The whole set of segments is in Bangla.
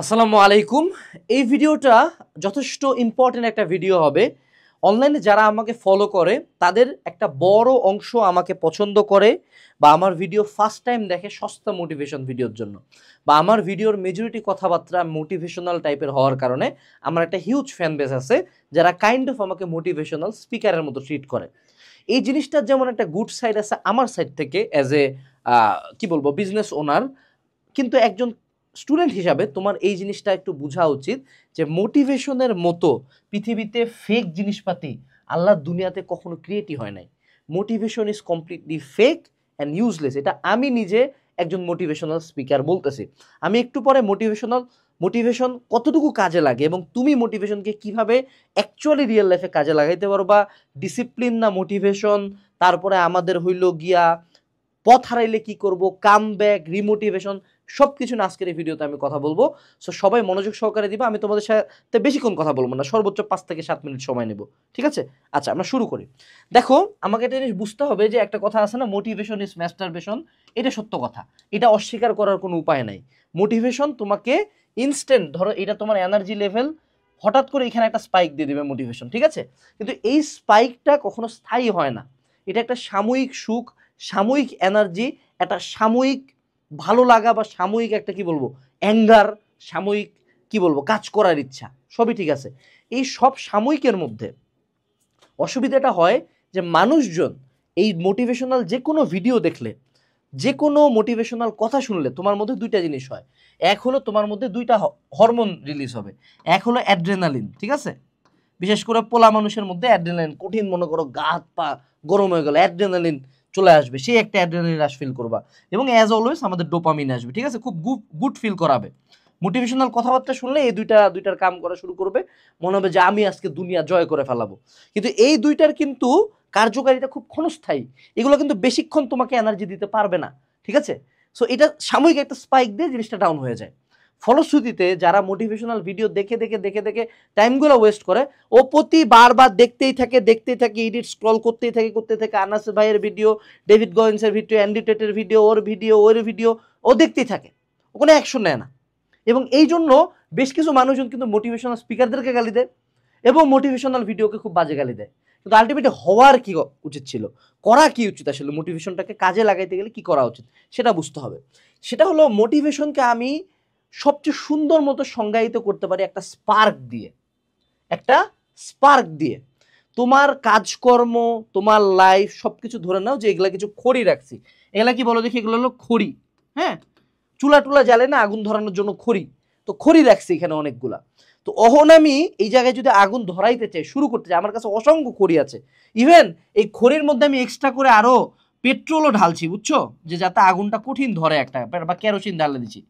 আসসালামু আলাইকুম। এই ভিডিওটা যথেষ্ট ইম্পর্টেন্ট একটা ভিডিও হবে। অনলাইনে যারা আমাকে ফলো করে তাদের একটা বড় অংশ আমাকে পছন্দ করে বা আমার ভিডিও ফার্স্ট টাইম দেখে সস্তা মোটিভেশন ভিডিওর জন্য, বা আমার ভিডিওর মেজরিটি কথাবার্তা মোটিভেশনাল টাইপের হওয়ার কারণে আমার একটা হিউজ ফ্যান বেস আছে যারা কাইন্ড অফ আমাকে মোটিভেশনাল স্পিকারের মতো ট্রিট করে। এই জিনিসটার যেমন একটা গুড সাইড আছে আমার সাইড থেকে অ্যাজ এ কি বলবো বিজনেস ওনার, কিন্তু একজন স্টুডেন্ট হিসাবে তোমার এই জিনিসটা একটু বোঝা উচিত যে মোটিভেশনের মতো পৃথিবীতে ফেক জিনিসপাতি আল্লাহর দুনিয়াতে কখনো ক্রিয়েটই হয় নাই। Motivation is completely fake and useless. এটা আমি নিজে একজন মোটিভেশনাল স্পিকার বলতেছি। আমি একটু পরে মোটিভেশন কতটুকু কাজে লাগে এবং তুমি মোটিভেশনকে কিভাবে অ্যাকচুয়ালি রিয়েল লাইফে কাজে লাগাইতে পারো, বা ডিসিপ্লিন না মোটিভেশন, তারপরে আমাদের হইল গিয়া পথ হারাইলে কি করব, কাম ব্যাক, রিমোটিভেশন, সব কিছু না আজকের এই ভিডিওতে আমি কথা বলবো। সো সবাই মনোযোগ সহকারে দিবা। আমি তোমাদের সাথে বেশিক্ষণ কথা বলবো না, সর্বোচ্চ 5 থেকে 7 মিনিট সময় নেব, ঠিক আছে? আচ্ছা, আমরা শুরু করি। দেখো, আমাকে একটা জিনিস বুঝতে হবে যে একটা কথা আছে না, মোটিভেশন ইজ ম্যাস্টারবেশন। এটা সত্য কথা, এটা অস্বীকার করার কোনো উপায় নাই। মোটিভেশন তোমাকে ইনস্ট্যান্ট, ধরো এটা তোমার এনার্জি লেভেল হঠাৎ করে এখানে একটা স্পাইক দিয়ে দেবে মোটিভেশন, ঠিক আছে? কিন্তু এই স্পাইকটা কখনো স্থায়ী হয় না। এটা একটা সাময়িক সুখ, সাময়িক এনার্জি, একটা সাময়িক ভালো লাগা, বা সাময়িক একটা কি বলবো অ্যাঙ্গার, সাময়িক কি বলবো কাজ করার ইচ্ছা, সবই ঠিক আছে। এই সব সাময়িকের মধ্যে অসুবিধাটা হয় যে মানুষজন এই মোটিভেশনাল যে কোনো ভিডিও দেখলে, যে কোনো মোটিভেশনাল কথা শুনলে তোমার মধ্যে দুইটা জিনিস হয়। এক হলো তোমার মধ্যে দুইটা হরমোন রিলিজ হবে। এক হলো অ্যাড্রেনালিন, ঠিক আছে? বিশেষ করে পোলা মানুষের মধ্যে অ্যাড্রেনালিন, কঠিন মনে করো গা হাত পা গরম হয়ে গেল, অ্যাড্রেনালিন চলে আসবে, সেই একটা অ্যাড্রেনালিন রাশ ফিল করবা। এবং অ্যাজ অলওয়েজ আমাদের ডোপামিন আসবে, ঠিক আছে? খুব গুড ফিল করাবে। মোটিভেশনাল কথাবার্তা শুনলে এই দুইটার কাম করা শুরু করবে, মনে হবে যে আমি আজকে দুনিয়া জয় করে ফেলাবো। কিন্তু এই দুইটার কিন্তু কার্যকারিতা খুব ক্ষণস্থায়ী। এগুলো কিন্তু বেশিক্ষণ তোমাকে এনার্জি দিতে পারবে না, ঠিক আছে? সো এটা সাময়িক একটা স্পাইক দিয়ে জিনিসটা ডাউন হয়ে যায়। ফলশ্রুতিতে যারা মোটিভেশনাল ভিডিও দেখে দেখে দেখে দেখে টাইমগুলো ওয়েস্ট করে, ও প্রতি বারবার দেখতেই থাকে, এডিট স্ক্রল করতেই থাকে আনাস ভাইয়ের ভিডিও, ডেভিড গয়েন্সের ভিডিও, অ্যান্ডি টেটের ভিডিও, ওর ভিডিও ও দেখতেই থাকে, ও কোনো অ্যাকশন নেয় না। এবং এই জন্য বেশ কিছু মানুষজন কিন্তু মোটিভেশনাল স্পিকারদেরকে গালি দেয় এবং মোটিভেশনাল ভিডিওকে খুব বাজে গালি দেয়। কিন্তু আলটিমেটলি হওয়ার কি উচিত ছিল, করা কি উচিত, আসলে মোটিভেশনটাকে কাজে লাগাইতে গেলে কি করা উচিত সেটা বুঝতে হবে। সেটা হলো মোটিভেশনকে আমি সবচেয়ে সুন্দর মতো সংজ্ঞায়িত করতে পারি একটা স্পার্ক দিয়ে। একটা স্পার্ক দিয়ে তোমার কাজকর্ম, তোমার লাইফ সবকিছু ধরে নাও যে এগুলা কিছু খড়ি রাখছি। এগুলা কি বলো দেখি? এগুলো হলো খড়ি। হ্যাঁ, চুলা টুলা জ্বালে না আগুন ধরানোর জন্য খড়ি, তো খড়ি রাখছি এখানে অনেকগুলা। তো অহন আমি এই জায়গায় যদি আগুন ধরাইতে চাই, শুরু করতে চাই, আমার কাছে অসংখ্য খড়ি আছে। ইভেন এই খড়ির মধ্যে আমি এক্সট্রা করে আরো পেট্রোলও ঢালছি, বুঝছো, যে যাতে আগুনটা কঠিন ধরে একটা, বা কেরোসিন ঢালে দিচ্ছি।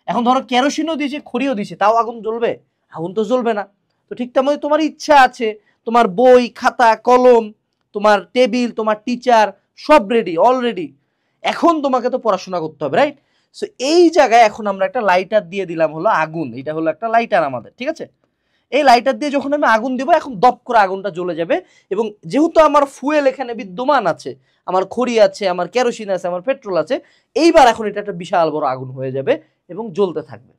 এখন ধরো কেরোসিনও দিয়েছে, খড়িও দিয়েছে, তাও আগুন জ্বলবে? আগুন তো জ্বলবে না। তো ঠিক তেমন তোমার ইচ্ছা আছে, তোমার বই খাতা কলম, তোমার টেবিল, তোমার টিচার, সব রেডি অলরেডি। এখন তোমাকে তো পড়াশোনা করতে হবে, রাইট? সো এই জায়গায় এখন আমরা একটা লাইটার দিয়ে দিলাম, হলো আগুন। এটা হলো একটা লাইটার আমাদের, ঠিক আছে? এই লাইটার দিয়ে যখন আমি আগুন দিব, এখন দপ করে আগুনটা জ্বলে যাবে। এবং যেহেতু আমার ফুয়েল এখানে বিদ্যমান আছে, আমার খড়ি আছে, আমার কেরোসিন আছে, আমার পেট্রোল আছে, এইবার এখন এটা একটা বিশাল বড় আগুন হয়ে যাবে এবং জ্বলতে থাকবে,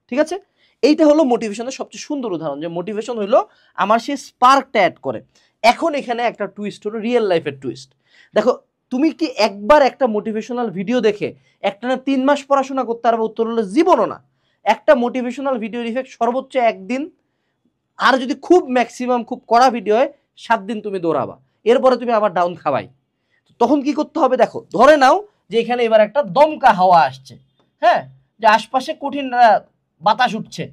ঠিক আছে? এইটা হলো মোটিভেশনের সবচেয়ে সুন্দর উদাহরণ, যে মোটিভেশন হলো আমার সেই স্পার্কটা অ্যাড করে। এখন এখানে একটা টুইস্ট হলো রিয়েল লাইফের টুইস্ট। দেখো, তুমি কি একবার একটা মোটিভেশনাল ভিডিও দেখে একটা না 3 মাস পড়াশোনা করতে পারবে? উত্তর হলো জীবনও না। একটা মোটিভেশনাল ভিডিওর ইফেক্ট সর্বোচ্চ 1 দিন, আর যদি খুব ম্যাক্সিমাম খুব কড়া ভিডিও হয় 7 দিন তুমি দৌড়াবা, এরপরে তুমি আবার ডাউন খাবাই। তখন কি করতে হবে দেখো, ধরে নাও যে এখানে এবার একটা দমকা হাওয়া আসছে, হ্যাঁ, যে আশপাশে কঠিন বাতাস উঠছে,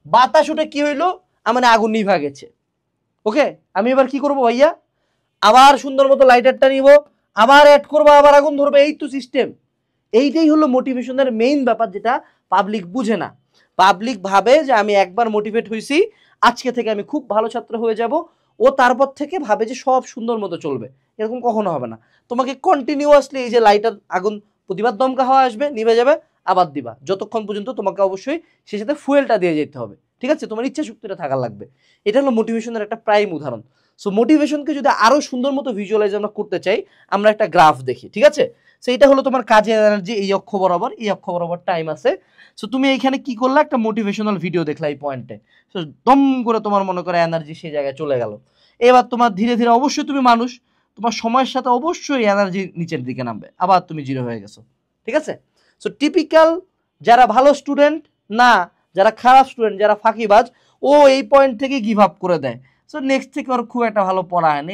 বাতাস উঠে কি হইলো, আমার আগুন নিভা গেছে। ওকে, আমি এবার কি করব ভাইয়া? আবার সুন্দর মতো লাইটারটা নিব, আবার অ্যাড করবো, আবার আগুন ধরবে। এই তো সিস্টেম। এইটাই হলো মোটিভেশনের মেইন ব্যাপার, যেটা পাবলিক বুঝে না। পাবলিক ভাবে যে আমি একবার মোটিভেট হয়েছি, আজকে থেকে আমি খুব ভালো ছাত্র হয়ে যাব, ও তারপর থেকে ভাবে যে সব সুন্দর মতো চলবে। এরকম কখনো হবে না। তোমাকে কন্টিনিউয়াসলি এই যে লাইটার আগুন, প্রতিবার দমকা হাওয়া আসবে, নিভে যাবে, আবার দিবা, যতক্ষণ পর্যন্ত তোমাকে অবশ্যই সে সাথে ফুয়েলটা দিয়ে যেতে হবে, ঠিক আছে? তোমার ইচ্ছা শক্তিটা থাকা লাগবে। এটা হলো মোটিভেশনের একটা প্রাইম উদাহরণ। সো মোটিভেশনকে যদি আরো সুন্দর মতো ভিজুয়ালাইজ আমরা করতে চাই, আমরা একটা গ্রাফ দেখি, ঠিক আছে? সো এটা হলো তোমার কাজের এনার্জি, এই অক্ষ বরাবর টাইম আছে। সো তুমি এইখানে কি করলা, একটা মোটিভেশনাল ভিডিও দেখলা এই পয়েন্টে, সো দম করে তোমার মনে করে এনার্জি সেই জায়গায় চলে গেল। এবার তোমার ধীরে ধীরে, অবশ্যই তুমি মানুষ, তোমার সময়ের সাথে অবশ্যই এনার্জি নিচের দিকে নামবে, আবার তুমি জিরো হয়ে গেছো। ঠিক আছে? সো টিপিক্যাল যারা ভালো স্টুডেন্ট না, যারা খারাপ স্টুডেন্ট, যারা ফাঁকিবাজ, ও এই পয়েন্ট থেকে গিভ আপ করে দেয়। সো নেক্সট থেকে ওর খুব একটা ভালো পড়া হয় না,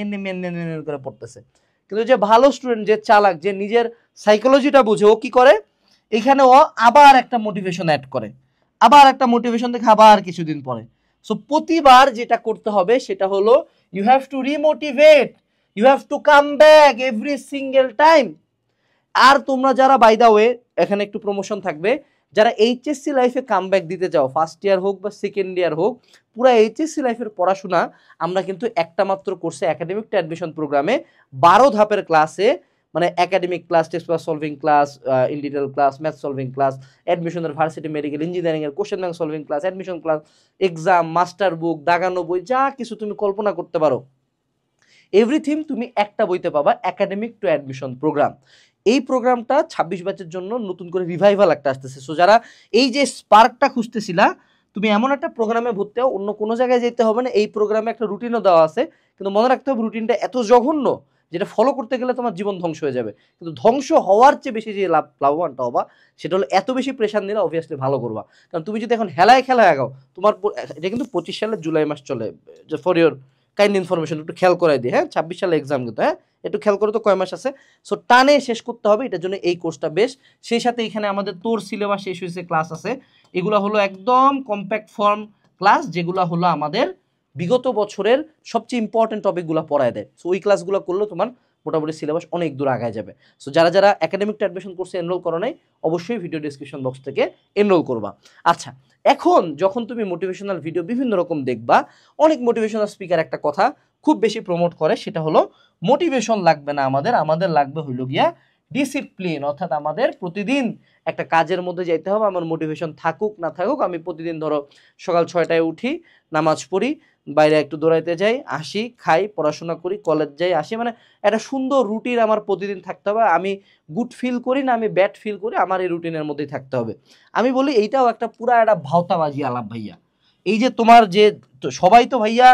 করে পড়তেছে। কিন্তু যে ভালো স্টুডেন্ট, যে চালাক, যে নিজের সাইকোলজিটা বুঝে, ও কি করে, এখানে ও আবার একটা মোটিভেশন অ্যাড করে, আবার একটা মোটিভেশন দেখে আবার কিছুদিন পরে। সো প্রতিবার যেটা করতে হবে সেটা হলো you have to remotivate, you have to come back every single time. আর তোমরা যারা, বাই দা ওয়ে, এখানে একটু প্রমোশন থাকবে, যারা এইচএসসি লাইফে কামব্যাক দিতে চাও, ফার্স্ট ইয়ার হোক বা সেকেন্ড ইয়ার হোক, পুরো এইচএসসি লাইফের পড়াশোনা আমরা কিন্তু একটা মাত্র কোর্সে, একাডেমিক টু অ্যাডমিশন প্রোগ্রামে 12 ধাপের ক্লাসে, মানে academic class, test paper solving class, in detail class, math solving class, অ্যাডমিশনের ভার্সিটি, মেডিকেল, ইঞ্জিনিয়ারিংয়ের question bank solving class, admission class, exam, master book, দাগানো বই, যা কিছু তুমি কল্পনা করতে পারো, এভরিথিং তুমি একটা বইতে পাবা, একাডেমিক টু অ্যাডমিশন প্রোগ্রাম। এই প্রোগ্রামটা 26 ব্যাচের জন্য নতুন করে রিভাইভাল একটা আসতেছে। সো যারা এই যে স্পার্কটা খুঁজতেছিলা, তুমি এমন একটা প্রোগ্রামে ভর্তি হও, অন্য কোনো জায়গায় যেতে হবে না। এই প্রোগ্রামে একটা রুটিনও দেওয়া আছে, কিন্তু মনে রাখতে হবে রুটিনটা এত জঘন্য যেটা ফলো করতে গেলে তোমার জীবন ধ্বংস হয়ে যাবে। কিন্তু ধ্বংস হওয়ার চেয়ে বেশি যে লাভবানটা হবা, সেটা হলো এত বেশি প্রেশার নিলে অবভিয়াসলি ভালো করবা। কারণ তুমি যদি এখন হেলায় খেলায় আগাও, তোমার এটা কিন্তু 25 সালের জুলাই মাস চলে, ফর ইউর কাইন্ড ইনফরমেশন, একটু খেয়াল করাই দিই। হ্যাঁ, 26 সালে এক্সাম কিন্তু, হ্যাঁ একটু খেয়াল করে তো কয় মাস আছে। সো টানে শেষ করতে হবে, এটার জন্য এই কোর্সটা বেশ। সেই সাথে এখানে আমাদের তোর সিলেবাস শেষ হয়েছে, ক্লাস আছে, এগুলো হলো একদম কম্প্যাক্ট ফর্ম ক্লাস, যেগুলো হলো আমাদের বিগত বছরের সবচেয়ে ইম্পর্টেন্ট টপিকগুলো পড়ায় দেয়। সো ওই ক্লাসগুলো করলে তোমার মোটামুটি সিলেবাস অনেক দূর আগায় যাবে। সো যারা যারা একাডেমিক টু অ্যাডমিশন কোর্সে এনরোল করো নাই, অবশ্যই ভিডিও ডিসক্রিপশন বক্স থেকে এনরোল করবা। আচ্ছা, এখন যখন তুমি মোটিভেশনাল ভিডিও বিভিন্ন রকম দেখবা, অনেক মোটিভেশনাল স্পিকার একটা কথা খুব বেশি প্রমোট করে, সেটা হলো মোটিভেশন লাগবে না আমাদের, আমাদের লাগবে হইল গিয়া ডিসিপ্লিন। অর্থাৎ আমাদের প্রতিদিন একটা কাজের মধ্যে যাইতে হবে, আমার মোটিভেশন থাকুক না থাকুক, আমি প্রতিদিন ধরো সকাল 6টায় উঠি, নামাজ পড়ি, বাইরে একটু দৌড়াইতে যাই, আসি, খাই, পড়াশোনা করি, কলেজ যাই, আসি, মানে একটা সুন্দর রুটিন আমার প্রতিদিন থাকতে হবে। আমি গুড ফিল করি না আমি ব্যাড ফিল করি, আমার এই রুটিনের মধ্যেই থাকতে হবে। আমি বলি এইটাও একটা পুরা একটা ভাওতাবাজি আলাপ ভাইয়া। এই যে তোমার যে, সবাই তো ভাইয়া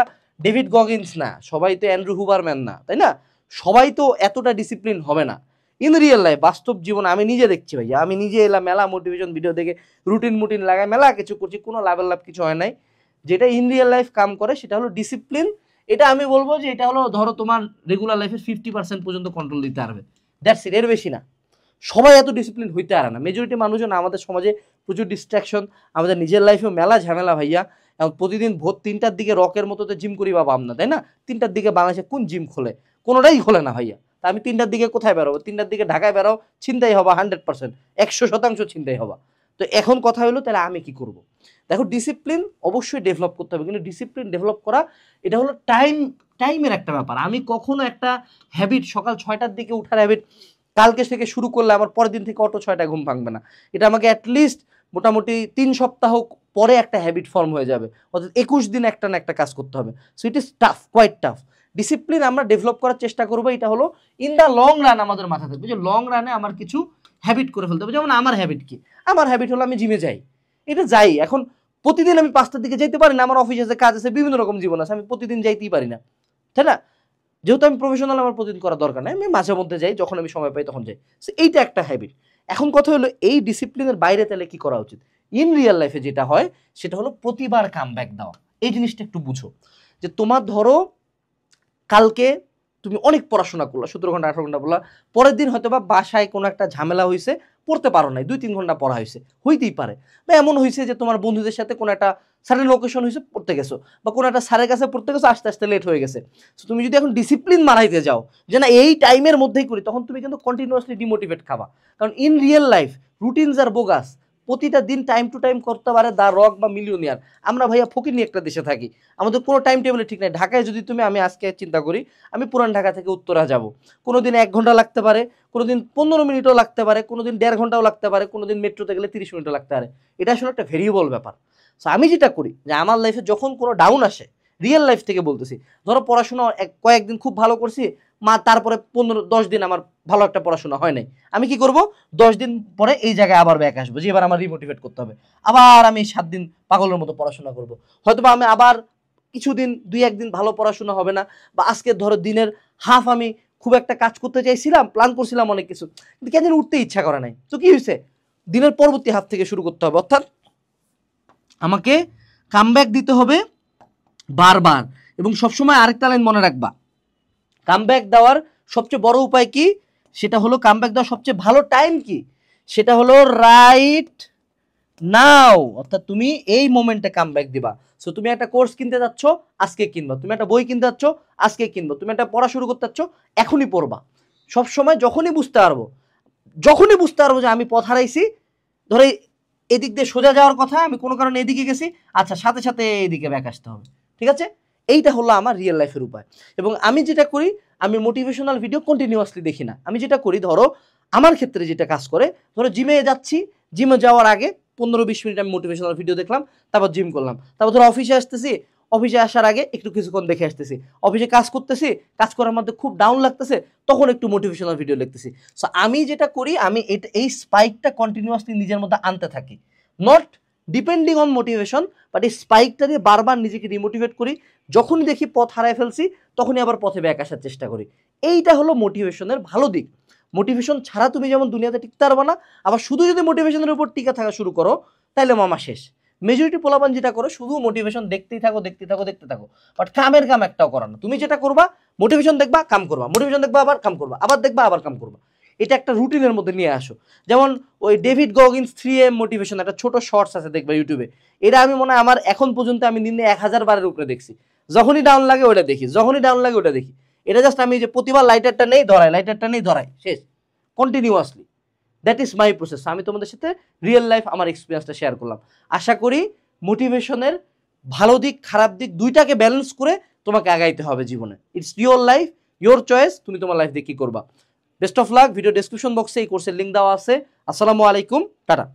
ডেভিড গগিন্স না, সবাই তো অ্যান্ড্রু হুবারম্যান না, তাই না? সবাই তো এতটা ডিসিপ্লিন হবে না। ইন রিয়েল লাইফ, বাস্তব জীবন আমি নিজে দেখছি ভাইয়া, আমি নিজে এলাম মেলা মোটিভেশন ভিডিও দেখে, রুটিন লাগাই, মেলা কিছু করছি, কোনো লাভ কিছু হয় নাই। যেটা ইন রিয়েল লাইফ কাম করে সেটা হলো ডিসিপ্লিন। এটা আমি বলবো যে এটা হলো ধরো তোমার রেগুলার লাইফে 50% পর্যন্ত কন্ট্রোল দিতে পারবে, দ্যাটস ইট, এর বেশি না। সবাই এত ডিসিপ্লিন হইতে পারে না। মেজরিটি মানুষজন, আমাদের সমাজে প্রচুর ডিস্ট্রাকশন, আমাদের নিজের লাইফেও মেলা ঝামেলা ভাইয়া। এবং প্রতিদিন ভোর 3টার দিকে রকের মতো তো জিম করি বাবা আমরা, তাই না? 3টার দিকে বাংলাদেশে কোন জিম খোলে? কোনোটাই খোলে না ভাইয়া। তা আমি 3টার দিকে কোথায় বেরোবো? 3টার দিকে ঢাকায় বেরো, ছিনতাই হবা 100%, 100% ছিনতাই হবা। তো এখন কথা হলো তাহলে আমি কি করব? দেখো, ডিসিপ্লিন অবশ্যই ডেভেলপ করতে হবে, কিন্তু ডিসিপ্লিন ডেভেলপ করা এটা হলো টাইমের একটা ব্যাপার। আমি কখনো একটা হ্যাবিট, সকাল 6টার দিকে উঠার হ্যাবিট কালকে থেকে শুরু করলে আমার পরের দিন থেকে অটো 6টায় ঘুম ভাঙবে না। এটা আমাকে অ্যাটলিস্ট মোটামুটি 3 সপ্তাহ পরে একটা হ্যাবিট ফর্ম হয়ে যাবে। অর্থাৎ 21 দিন একটা না একটা কাজ করতে হবে। So it is tough, quite tough. Discipline আমরা ডেভেলপ করার চেষ্টা করবো, এটা হলো ইন দ্য লং রান আমাদের মাথা থাকবে যে লং রানে আমার কিছু হ্যাবিট করে ফেলতে হবে। যেমন আমার হ্যাবিট কি? আমার হ্যাবিট হলো আমি জিমে যাই, এটা যাই। এখন প্রতিদিন আমি 5টার দিকে যাইতে পারি না, আমার অফিস আছে, কাজ আছে, বিভিন্ন রকম জীবন আছে, আমি প্রতিদিন যাইতেই পারি না, তাই না? যেহেতু আমি প্রফেশনাল, আমার প্রতিদিন করার দরকার নেই, আমি মাঝে মধ্যে যাই, যখন আমি সময় পাই তখন যাই। সো এইটা একটা হ্যাবিট। এখন কথা হলো এই ডিসিপ্লিনের বাইরে তাহলে কি করা উচিত? ইন রিয়েল লাইফে যেটা হয় সেটা হলো প্রতিবার কামব্যাক দেওয়া। এই জিনিসটা একটু বুঝো, যে তোমার ধরো কালকে তুমি অনেক পড়াশোনা করলা, 17 ঘন্টা 18 ঘন্টা পড়লা, পরের দিন হয়তো বা বাসায় কোনো একটা ঝামেলা হয়েছে, পড়তে পারো নাই, 2-3 ঘন্টা পড়া হয়েছে, হইতেই পারে। বা এমন হয়েছে যে তোমার বন্ধুদের সাথে কোনো একটা সার্টেন লোকেশন হয়েছে, পড়তে গেছো, বা কোনো একটা স্যারের কাছে পড়তে গেছো, আস্তে আস্তে লেট হয়ে গেছে। তো তুমি যদি এখন ডিসিপ্লিন মারাইতে যাও যে না এই টাইমের মধ্যেই করি, তখন তুমি কিন্তু কন্টিনিউয়াসলি ডিমোটিভেট খাবা। কারণ in real life routines are bogus, প্রতিটা দিন টাইম টু টাইম করতে পারে দা রক বা মিলিয়নিয়ার। আমরা ভাইয়া ফকিনি একটা দেশে থাকি, আমাদের কোনো টাইম টেবিলে ঠিক নাই। ঢাকায় যদি তুমি, আমি আজকে চিন্তা করি, আমি পুরান ঢাকা থেকে উত্তরা যাব, কোনো দিন 1 ঘন্টা লাগতে পারে, কোনো দিন 15 মিনিটও লাগতে পারে, কোনো দিন 1.5 ঘন্টাও লাগতে পারে, কোনো দিন মেট্রোতে গেলে 30 মিনিটও লাগতে পারে। এটা আসলে একটা ভেরিয়েবল ব্যাপার। সো আমি যেটা করি যে আমার লাইফে যখন কোনো ডাউন আসে, রিয়েল লাইফ থেকে বলতেছি, ধরো পড়াশোনা কয়েকদিন খুব ভালো করছি, তারপরে 15-10 দিন আমার ভালো একটা পড়াশোনা হয় নাই, আমি কি করব 10 দিন পরে এই জায়গায় আবার ব্যাক আসবো যে এবার আমার রিমোটিভেট করতে হবে, আবার আমি 7 দিন পাগলের মতো পড়াশোনা করব। হয়তো বা আমি আবার কিছুদিন 2-1 দিন ভালো পড়াশোনা হবে না, বা আজকে ধরো দিনের হাফ আমি খুব একটা কাজ করতে চাইছিলাম, প্ল্যান করছিলাম অনেক কিছু, কিন্তু কেন উঠতে ইচ্ছা করে নাই, তো কি হয়েছে, দিনের পরবর্তী হাফ থেকে শুরু করতে হবে। অর্থাৎ আমাকে কামব্যাক দিতে হবে বারবার। এবং সবসময় আরেকটা লাইন মনে রাখবা, কামব্যাক দেওয়ার সবচেয়ে বড় উপায় কি, সেটা হলো কামব্যাক দেওয়ার সবচেয়ে ভালো টাইম কি, সেটা হলো রাইট নাও। অর্থাৎ তুমি এই মোমেন্টে কামব্যাক দিবা। সো তুমি একটা কোর্স কিনতে যাচ্ছ, আজকে কিনবা। তুমি একটা বই কিনতে যাচ্ছ, আজকে কিনবা। তুমি একটা পড়া শুরু করতে যাচ্ছ, এখনই পড়বা। সবসময় যখনই বুঝতে পারবো যে আমি পথ হারাইছি, ধরে এদিক দিয়ে সোজা যাওয়ার কথা, আমি কোনো কারণে এদিকে গেছি, আচ্ছা সাথে সাথে এদিকে ব্যাক আসতে হবে, ঠিক আছে? এইটা হলো আমার রিয়েল লাইফের উপায়। এবং আমি যেটা করি, আমি মোটিভেশনাল ভিডিও কন্টিনিউয়াসলি দেখি না। আমি যেটা করি, ধরো আমার ক্ষেত্রে যেটা কাজ করে, ধরো জিমে যাচ্ছি, জিমে যাওয়ার আগে 15-20 মিনিট আমি মোটিভেশনাল ভিডিও দেখলাম, তারপর জিম করলাম। তারপর ধরো অফিসে আসতেছি, অফিসে আসার আগে একটু কিছুক্ষণ দেখে আসতেছি। অফিসে কাজ করতেছি, কাজ করার মধ্যে খুব ডাউন লাগতেছে, তখন একটু মোটিভেশনাল ভিডিও লিখতেছি। সো আমি যেটা করি, আমি এই স্পাইকটা কন্টিনিউয়াসলি নিজের মধ্যে আনতে থাকি, not depending on motivation, but এই স্পাইকটা দিয়ে বারবার নিজেকে ডিমোটিভেট করি। যখনই দেখি পথ হারায় ফেলছি, তখনই আবার পথে ব্যাক আসার চেষ্টা করি। এইটা হলো মোটিভেশনের ভালো দিক। মোটিভেশন ছাড়া তুমি যেমন দুনিয়াতে টিকতে পারবে না, আবার শুধু যদি মোটিভেশনের উপর টিকা থাকা শুরু করো, তাহলে মামা শেষ। মেজরিটি পোলাপান যেটা করো, শুধু মোটিভেশন দেখতেই থাকো, বাট কামের কাম একটাও করো না। তুমি যেটা করবা, মোটিভেশন দেখবা, কাম করবা, মোটিভেশন দেখবা, আবার কাম করবা, আবার দেখবা, আবার কাম করবা। এটা একটা রুটিনের মধ্যে নিয়ে আসো। যেমন ওই ডেভিড গগিন্স 3am মোটিভেশন, একটা ছোট শর্টস আছে, দেখবা ইউটিউবে। এটা আমি মনে হয় আমার এখন পর্যন্ত আমি দিনে 1000 বারের উপরে দেখছি। যখনই ডাউন লাগে ওটা দেখি, এটা জাস্ট আমি যে প্রতিবার লাইটারটা নেই ধরাই, শেষ, continuously. That is my process. আমি তোমাদের সাথে রিয়েল লাইফ আমার এক্সপিরিয়েন্সটা শেয়ার করলাম। আশা করি মোটিভেশনের ভালো দিক খারাপ দিক দুইটাকে ব্যালেন্স করে তোমাকে আগাইতে হবে জীবনে। It's your life, your choice, তুমি তোমার লাইফ দিয়ে কি করবা। Best of luck. Video description বক্সে এই কোর্সের লিঙ্ক দেওয়া আছে। আসসালামু আলাইকুম, টাটা।